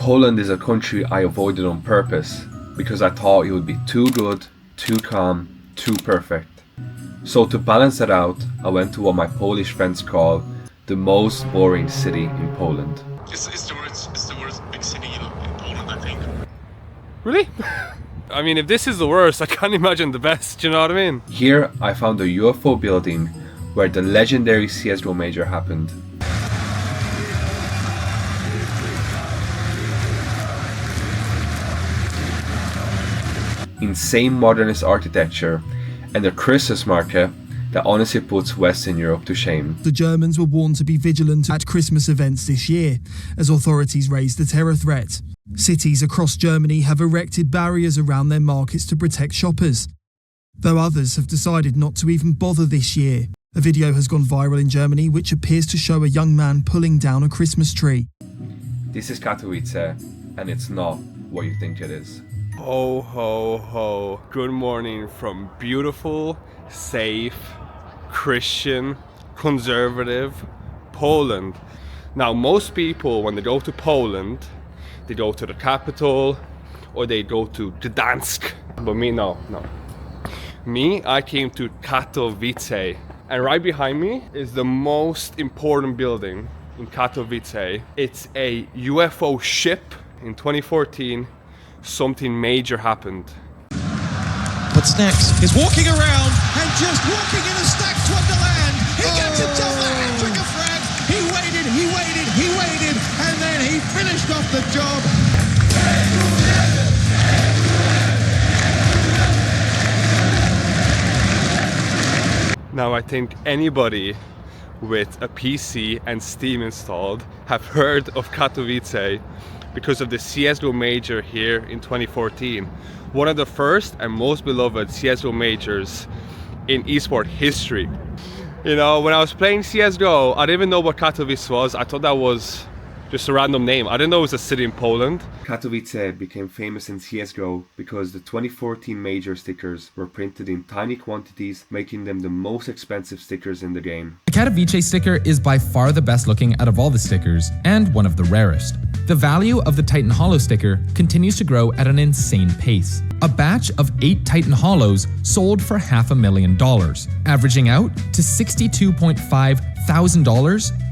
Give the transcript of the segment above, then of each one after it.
Poland is a country I avoided on purpose because I thought it would be too good, too calm, too perfect. So to balance that out, I went to what my Polish friends call the most boring city in Poland. It's the worst big city in Poland, I think. Really? I mean, if this is the worst, I can't imagine the best, you know what I mean? Here I found a UFO building where the legendary CSGO major happened. Insane modernist architecture and a Christmas market that honestly puts Western Europe to shame. The Germans were warned to be vigilant at Christmas events this year, as authorities raised the terror threat. Cities across Germany have erected barriers around their markets to protect shoppers, though others have decided not to even bother this year. A video has gone viral in Germany which appears to show a young man pulling down a Christmas tree. This is Katowice, and it's not what you think it is. Ho ho ho. Good morning from beautiful, safe, Christian, conservative Poland. Now, most people, when they go to Poland, they go to the capital or they go to Gdansk. But me, no. Me, I came to Katowice. And right behind me is the most important building in Katowice. It's a UFO ship. In 2014, something major happened. What's next? He's walking around and just walking in a stacked wonderland. He gets himself a hat-trick of frags. He waited, and then he finished off the job. Now, I think anybody with a PC and Steam installed have heard of Katowice because of the CSGO major here in 2014. One of the first and most beloved CSGO majors in esport history. You know, when I was playing CSGO, I didn't even know what Katowice was. I thought that was just a random name. I didn't know it was a city in Poland. Katowice became famous in CSGO because the 2014 major stickers were printed in tiny quantities, making them the most expensive stickers in the game. The Katowice sticker is by far the best looking out of all the stickers, and one of the rarest. The value of the Titan Hollow sticker continues to grow at an insane pace. A batch of 8 Titan Hollows sold for $500,000, averaging out to $62.5 thousand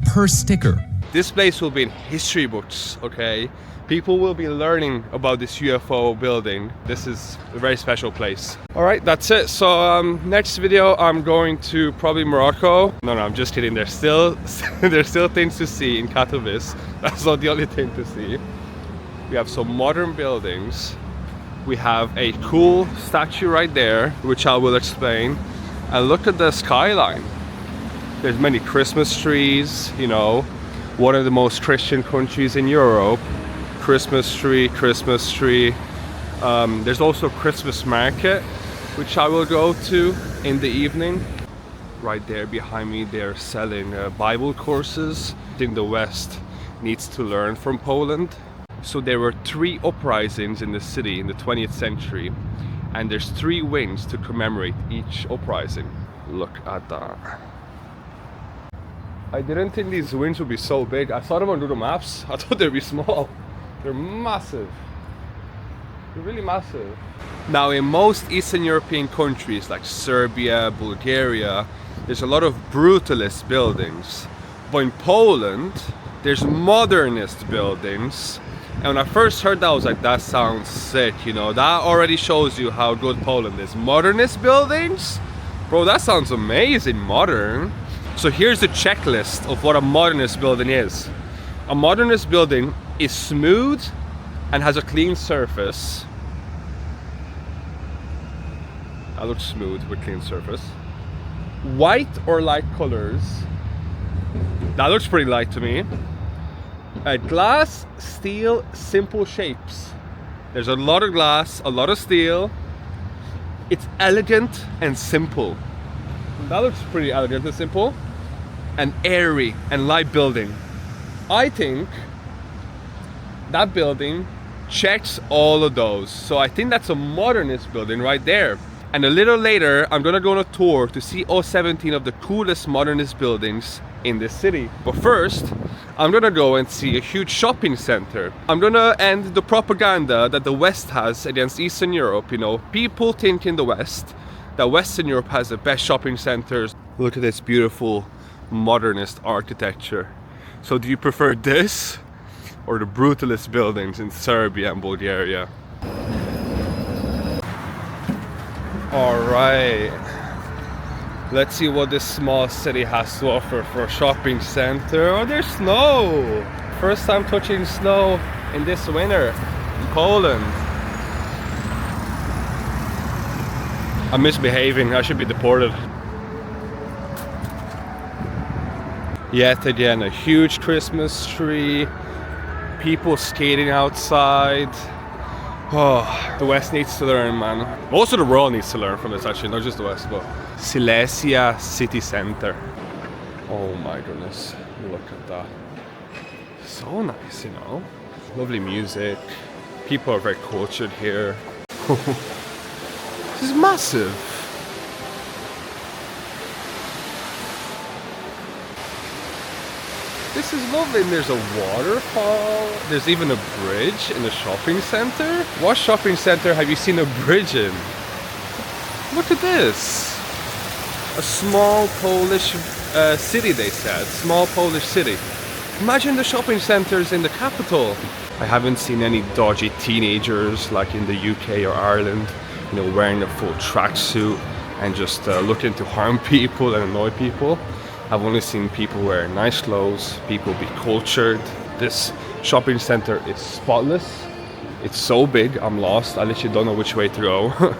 per sticker. This place will be in history books, okay? People will be learning about this UFO building. This is a very special place. All right, that's it. So next video, I'm going to probably Morocco. No, I'm just kidding. There's still things to see in Katowice. That's not the only thing to see. We have some modern buildings. We have a cool statue right there, which I will explain. And look at the skyline. There's many Christmas trees, you know, one of the most Christian countries in Europe. Christmas tree. There's also a Christmas market, which I will go to in the evening. Right there behind me, they're selling Bible courses. I think the West needs to learn from Poland. So there were 3 uprisings in the city in the 20th century, and there's 3 wings to commemorate each uprising. Look at that. I didn't think these wings would be so big. I saw them on Google Maps. I thought they'd be small. They're massive. They're really massive. Now, in most Eastern European countries like Serbia, Bulgaria, there's a lot of brutalist buildings. But in Poland, there's modernist buildings. And when I first heard that, I was like, that sounds sick, you know. That already shows you how good Poland is. Modernist buildings? Bro, that sounds amazing, modern. So here's the checklist of what a modernist building is. A modernist building is smooth and has a clean surface. That looks smooth with clean surface. White or light colors. That looks pretty light to me. Glass, steel, simple shapes. There's a lot of glass, a lot of steel. It's elegant and simple. That looks pretty elegant and simple. And airy and light building. I think that building checks all of those. So I think that's a modernist building right there. And a little later, I'm gonna go on a tour to see all 17 of the coolest modernist buildings in this city. But first, I'm gonna go and see a huge shopping center. I'm gonna end the propaganda that the West has against Eastern Europe. You know, people think in the West that Western Europe has the best shopping centers. Look at this beautiful modernist architecture. So do you prefer this or the brutalist buildings in Serbia and Bulgaria? Alright, let's see what this small city has to offer for a shopping center. Oh, there's snow! First time touching snow in this winter in Poland. I'm misbehaving, I should be deported. Yet again, a huge Christmas tree, people skating outside. Oh, the West needs to learn, man. Most of the world needs to learn from this, actually, not just the West, but Silesia city center. Oh my goodness, look at that. So nice, you know. Lovely music. People are very cultured here. This is massive. This is lovely, and there's a waterfall. There's even a bridge in the shopping center. What shopping center have you seen a bridge in? Look at this. A small Polish city, they said. Small Polish city. Imagine the shopping centers in the capital. I haven't seen any dodgy teenagers like in the UK or Ireland, you know, wearing a full tracksuit and just looking to harm people and annoy people. I've only seen people wear nice clothes, people be cultured. This shopping center is spotless. It's so big, I'm lost. I literally don't know which way to go.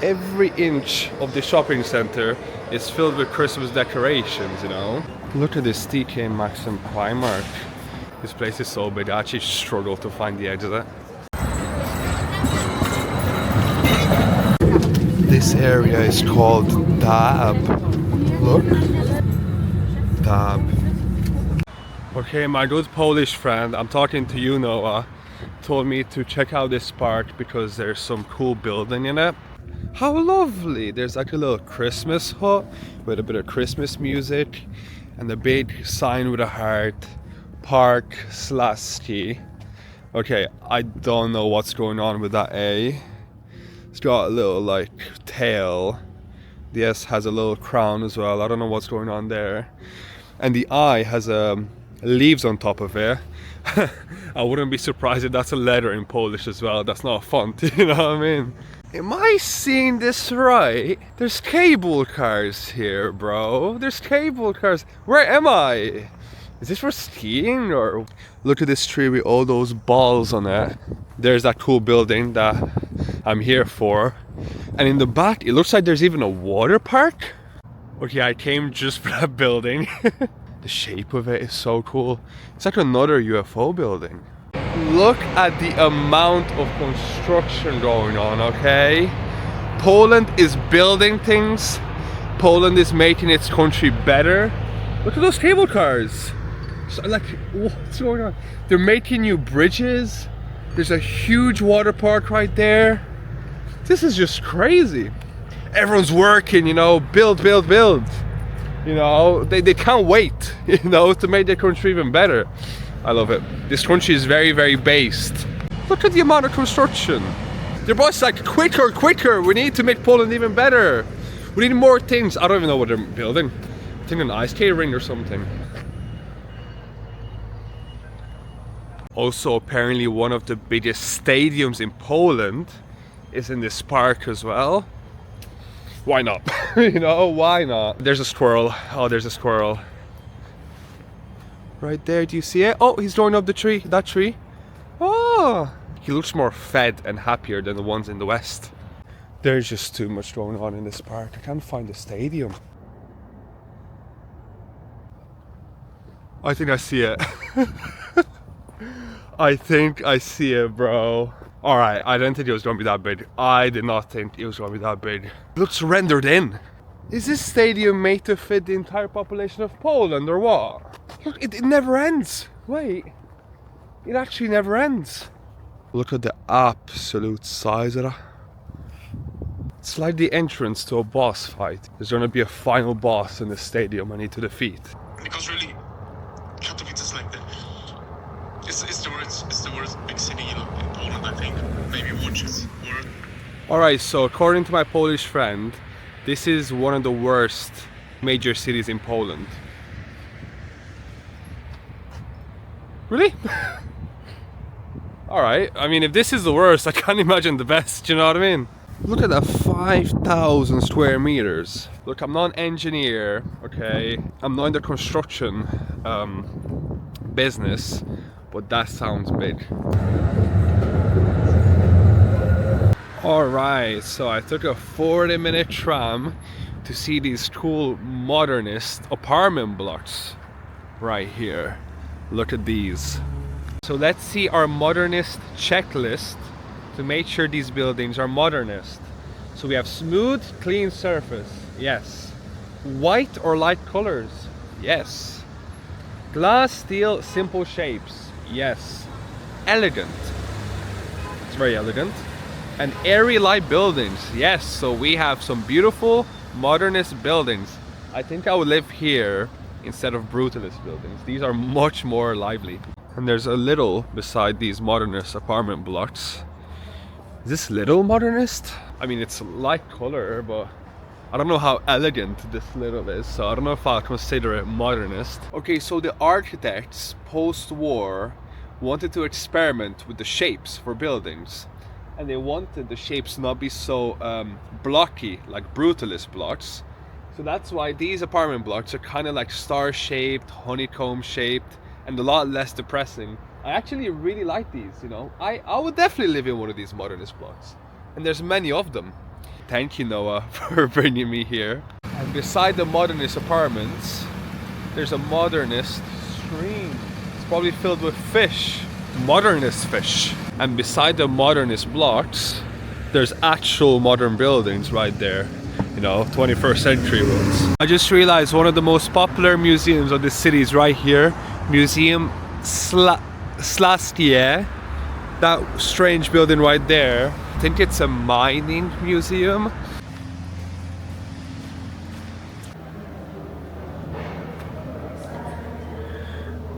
Every inch of the shopping center is filled with Christmas decorations, you know. Look at this TK Maxx and Primark. This place is so big, I actually struggle to find the exit. This area is called Dab. Look. Dab. Okay, my good Polish friend, I'm talking to you, Noah, told me to check out this park because there's some cool building in it. How lovely! There's like a little Christmas hut with a bit of Christmas music and a big sign with a heart. Park Śląski. Okay, I don't know what's going on with that A. It's got a little like tail. The S has a little crown as well. I don't know what's going on there. And the I has leaves on top of it. I wouldn't be surprised if that's a letter in Polish as well. That's not a font, you know what I mean? Am I seeing this right? There's cable cars here, bro. There's cable cars. Where am I? Is this for skiing or? Look at this tree with all those balls on it. There's that cool building that I'm here for. And in the back, it looks like there's even a water park. Okay, I came just for that building. The shape of it is so cool. It's like another UFO building. Look at the amount of construction going on, okay? Poland is building things. Poland is making its country better. Look at those cable cars. So, like, what's going on? They're making new bridges. There's a huge water park right there. This is just crazy. Everyone's working, you know, build. You know, they can't wait, you know, to make their country even better. I love it. This country is very, very based. Look at the amount of construction. Their boss is like, quicker. We need to make Poland even better. We need more things. I don't even know what they're building. I think an ice skate ring or something. Also, apparently one of the biggest stadiums in Poland is in this park as well. Why not? You know, why not? There's a squirrel. Oh, there's a squirrel. Right there, do you see it? Oh, he's going up the tree, that tree. Oh, he looks more fed and happier than the ones in the West. There's just too much going on in this park. I can't find the stadium. I think I see it. I think I see it, bro. Alright, I didn't think it was going to be that big. I did not think it was going to be that big. It looks rendered in. Is this stadium made to fit the entire population of Poland or what? Look, it never ends. Wait. It actually never ends. Look at the absolute size of that. It's like the entrance to a boss fight. There's going to be a final boss in the stadium I need to defeat. because really, Katowice is like the it's the worst big city in Poland, I think. Maybe Łódź is worse. Alright, so according to my Polish friend, this is one of the worst major cities in Poland. Really? Alright, I mean, if this is the worst, I can't imagine the best, you know what I mean? Look at that, 5,000 square meters. Look, I'm not an engineer, okay? I'm not in the construction business, but that sounds big. Alright, so I took a 40-minute tram to see these cool modernist apartment blocks right here. Look at these. So let's see our modernist checklist to make sure these buildings are modernist. So we have smooth, clean surface. Yes. White or light colors. Yes. Glass, steel, simple shapes. Yes. Elegant. It's very elegant. And airy light buildings. Yes, so we have some beautiful modernist buildings. I think I would live here instead of brutalist buildings. These are much more lively. And there's a little beside these modernist apartment blocks. Is this little modernist? I mean, it's light color, but I don't know how elegant this little is, so I don't know if I'll consider it modernist. Okay, so the architects post-war wanted to experiment with the shapes for buildings. And they wanted the shapes not be so blocky, like brutalist blocks. So that's why these apartment blocks are kind of like star-shaped, honeycomb-shaped, and a lot less depressing. I actually really like these, you know. I would definitely live in one of these modernist blocks. And there's many of them. Thank you, Noah, for bringing me here. And beside the modernist apartments, there's a modernist stream. It's probably filled with fish. Modernist fish. And beside the modernist blocks, there's actual modern buildings right there. You know, 21st century ones. I just realized one of the most popular museums of the city is right here. Museum Śląskie. That strange building right there. I think it's a mining museum.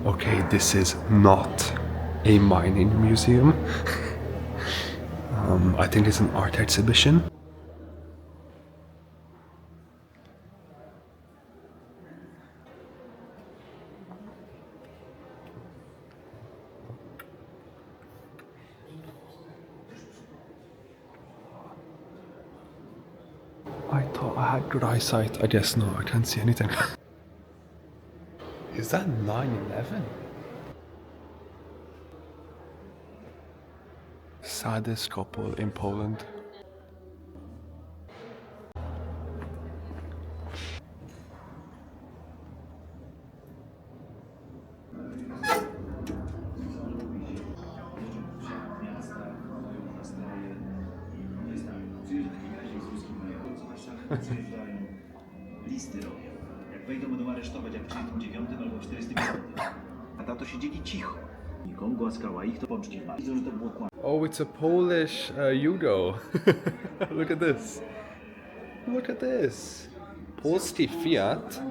Okay, this is not a mining museum. I think it's an art exhibition. I thought I had good eyesight. I guess no, I can't see anything. Is that 9/11? Saddest couple in Poland. Listy robią. Jak wejdą, będą aresztować jak w 39 albo 45. A tato siedzieli cicho. Nikomu głaskała ich, to poczci ma. Widzą, że to było kłamstwo. Oh, it's a Polish Yugo. Look at this. Look at this. Polski Fiat.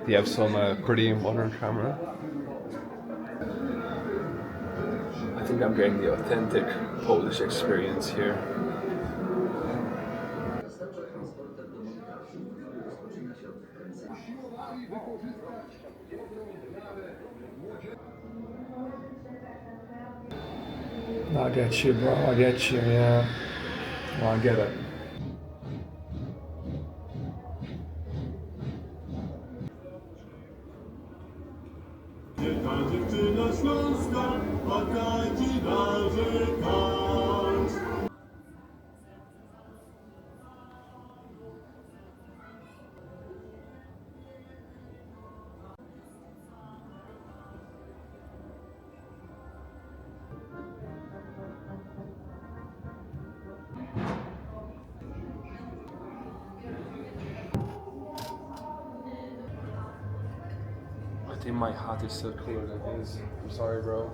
You have some pretty modern camera. I think I'm getting the authentic Polish experience here. I get you, bro. I get you, yeah. Well, I get it. I think my hat is still cooler than his. I'm sorry, bro.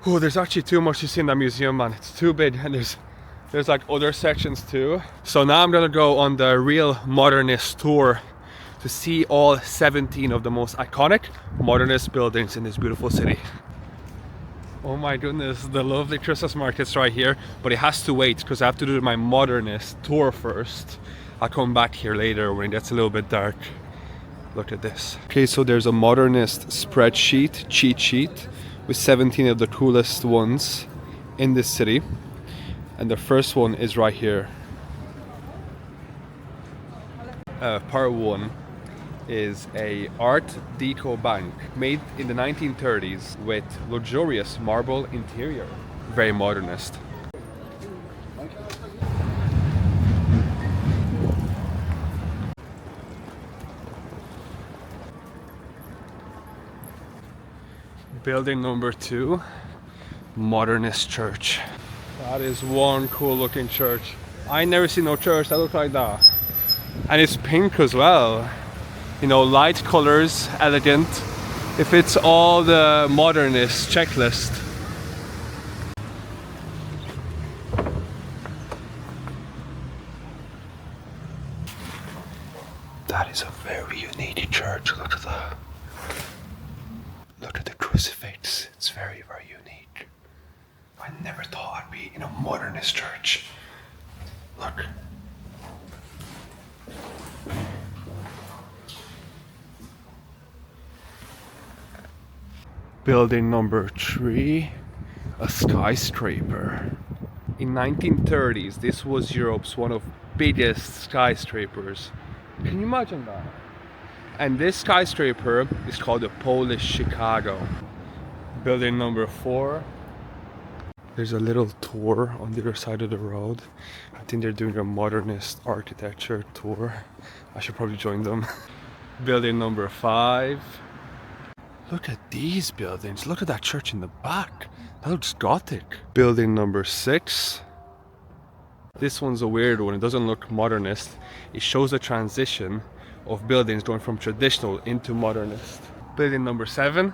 Oh, there's actually too much to see in that museum, man. It's too big, and there's like other sections too. So now I'm gonna go on the real modernist tour to see all 17 of the most iconic modernist buildings in this beautiful city. Oh my goodness, the lovely Christmas market's right here, but it has to wait because I have to do my modernist tour first. I'll come back here later when it gets a little bit dark. Look at this. Okay, so there's a modernist spreadsheet, cheat sheet, with 17 of the coolest ones in this city. And the first one is right here. Part 1 is a Art Deco bank made in the 1930s with luxurious marble interior. Very modernist. Building number 2, modernist church. That is one cool looking church. I never seen no church that look like that. And it's pink as well. You know, light colors, elegant. It fits all the modernist checklist. That is a very unique church. Look at that. Look at the crucifix. It's very, very unique. I never thought I'd be in a modernist church. Look. Building number 3, a skyscraper. In 1930s, this was Europe's one of biggest skyscrapers. Can you imagine that? And this skyscraper is called the Polish Chicago. Building number 4. There's a little tour on the other side of the road. I think they're doing a modernist architecture tour. I should probably join them. Building number 5. Look at these buildings. Look at that church in the back. That looks gothic. Building number 6. This one's a weird one. It doesn't look modernist. It shows a transition of buildings going from traditional into modernist. Building number 7.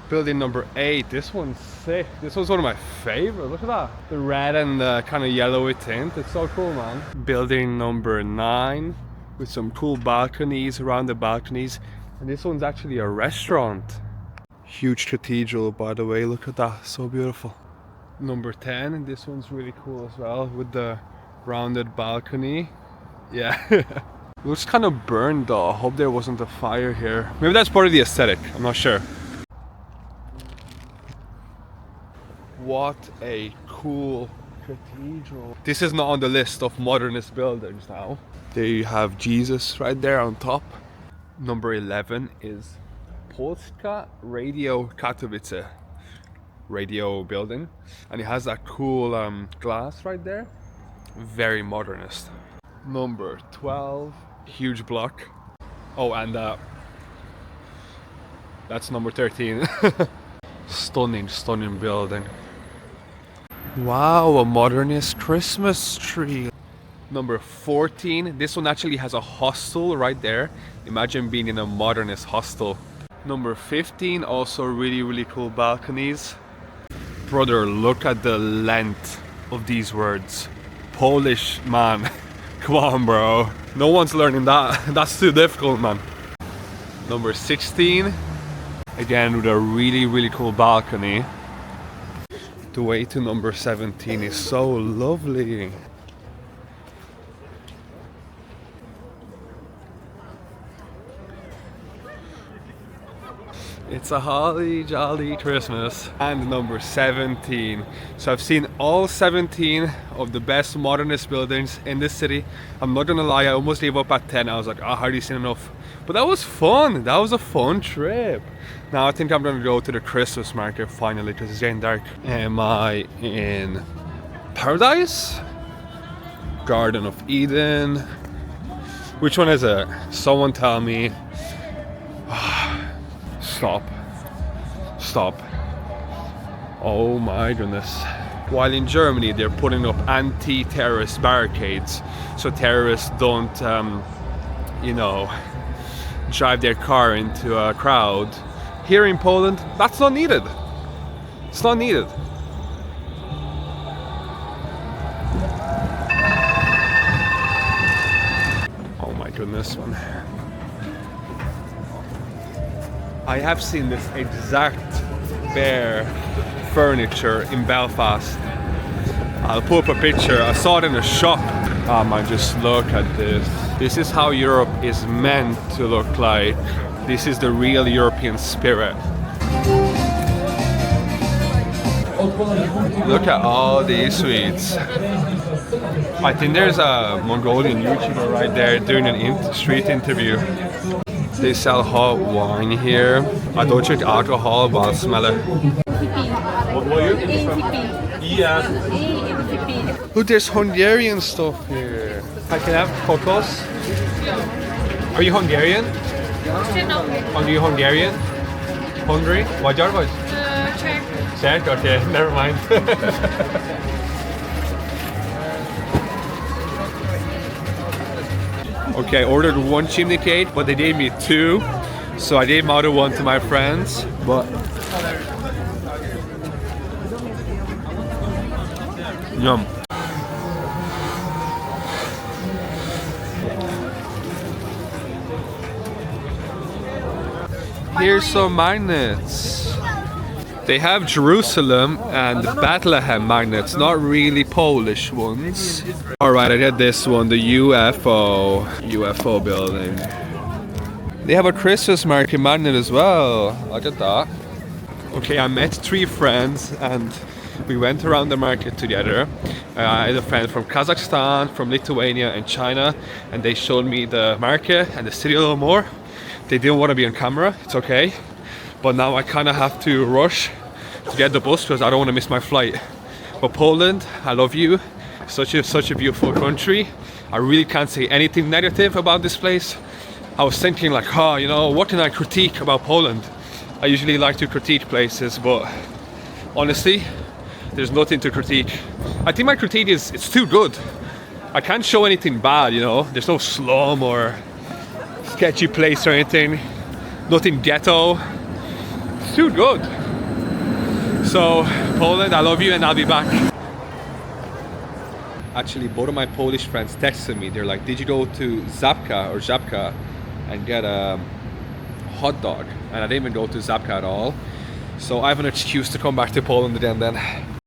Building number 8. This one's sick. This one's one of my favorite. Look at that. The red and the kind of yellowy tint. It's so cool, man. Building number 9 with some cool balconies around the balconies. And this one's actually a restaurant. Huge cathedral, by the way. Look at that. So beautiful. Number 10. And this one's really cool as well with the rounded balcony. Yeah. It looks kind of burned though. I hope there wasn't a fire here. Maybe that's part of the aesthetic. I'm not sure. What a cool cathedral. This is not on the list of modernist buildings now. There you have Jesus right there on top. Number 11 is Polska Radio Katowice radio building. And it has that cool glass right there. Very modernist. Number 12, huge block. Oh, and that's number 13. Stunning building. Wow, a modernist Christmas tree. Number 14, this one actually has a hostel right there. Imagine being in a modernist hostel. Number 15, also really cool balconies. Brother, look at the length of these words. Polish man. Come on, bro. No one's learning that. That's too difficult, man. Number 16, again with a really cool balcony. The way to number 17 is so lovely. It's a holly jolly Christmas. And number 17. So I've seen all 17 of the best modernist buildings in this city. I'm not gonna lie, I almost gave up at 10. I was like, I hardly seen enough. But that was fun. That was a fun trip. Now I think I'm gonna go to the Christmas market finally because it's getting dark. Am I in Paradise? Garden of Eden? Which one is it? Someone tell me. Stop. Oh my goodness. while in Germany they're putting up anti-terrorist barricades so terrorists don't, you know, drive their car into a crowd. Here in Poland, that's not needed. It's not needed. Oh my goodness, man. I have seen this exact bear furniture in Belfast. I'll put up a picture. I saw it in a shop. Oh man, just look at this. This is how Europe is meant to look like. This is the real European spirit. Look at all these sweets. I think there's a Mongolian YouTuber right there doing an street interview. They sell hot wine here. I don't drink alcohol, but I'll smell it. What are you? Yeah. Look, there's Hungarian stuff here. I can have kokos. Are you Hungarian? Are you Hungarian? Hungary? Magyar vagy? Czech. Czech? Okay, never mind. Okay, I ordered one chimney cake, but they gave me two. So I gave my other one to my friends, but... Yum. Here's some magnets. They have Jerusalem and Bethlehem magnets, not really Polish ones. Alright, I get this one, the UFO building. They have a Christmas market magnet as well. Look at that. Okay, I met 3 friends and we went around the market together. I had a friend from Kazakhstan, from Lithuania and China, and they showed me the market and the city a little more. They didn't want to be on camera, it's okay. But now I kind of have to rush to get the bus because I don't want to miss my flight. But Poland, I love you. Such a beautiful country. I really can't say anything negative about this place. I was thinking like, oh, you know, what can I critique about Poland? I usually like to critique places, but honestly, there's nothing to critique. I think my critique is it's too good. I can't show anything bad, you know. There's no slum or sketchy place or anything. Nothing ghetto. It's too good. So, Poland, I love you and I'll be back. Actually, both of my Polish friends texted me. They're like, did you go to Żabka and get a hot dog? And I didn't even go to Żabka at all. So I have an excuse to come back to Poland again then.